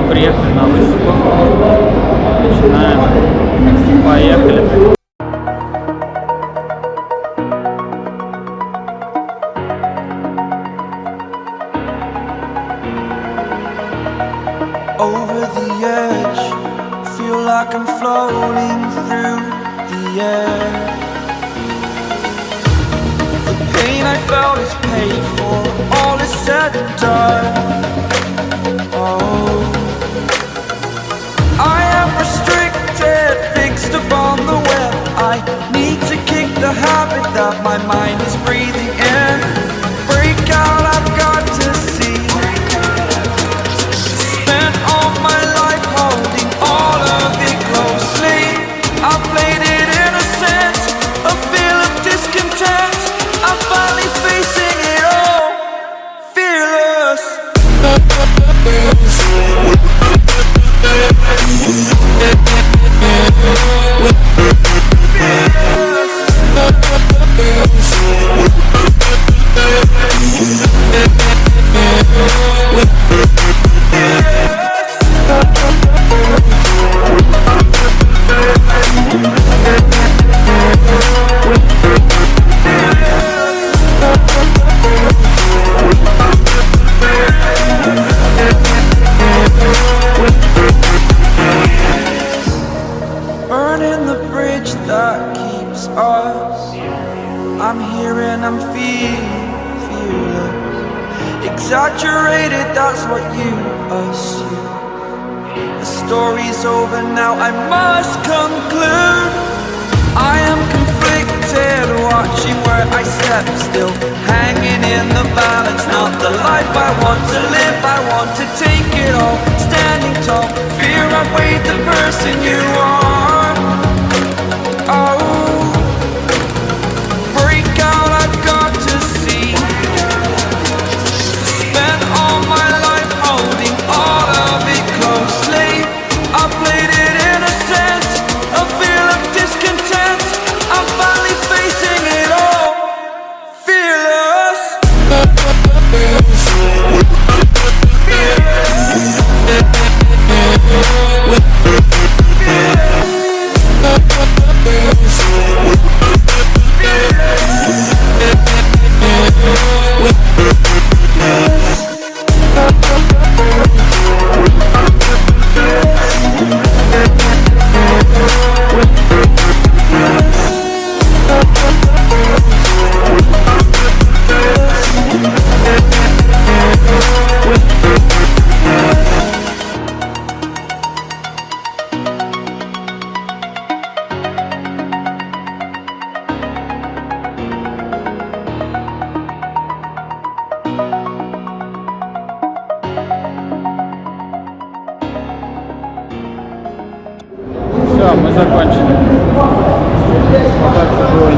Мы приехали на выставку. Начинаем. Поехали. Over the edge, feel like I'm floating through the air. The pain I felt is paid for, all is said and done. Oh, I am restricted, fixed upon the web. I need to kick the habit that my mind is breathing in. Break out, I've got to see. Spent all my life holding all of it closely. I played it innocent, a feel of discontent. I'm finally facing it all, fearless. Burning the bridge that keeps us. I'm here and I'm feeling fearless. Exaggerated, that's what you assume. The story's over now, I must conclude. I am conflicted, watching where I step still, hanging in the balance. Not the life I want to live, I want to take it all. Standing tall, fear I've weighed the person you are. Oh, break out, I've got to see. Spent all my life holding all of it closely. I played it innocent, a feel of discontent. I'm finally facing it all, fearless. Все, мы закончили. Вот это было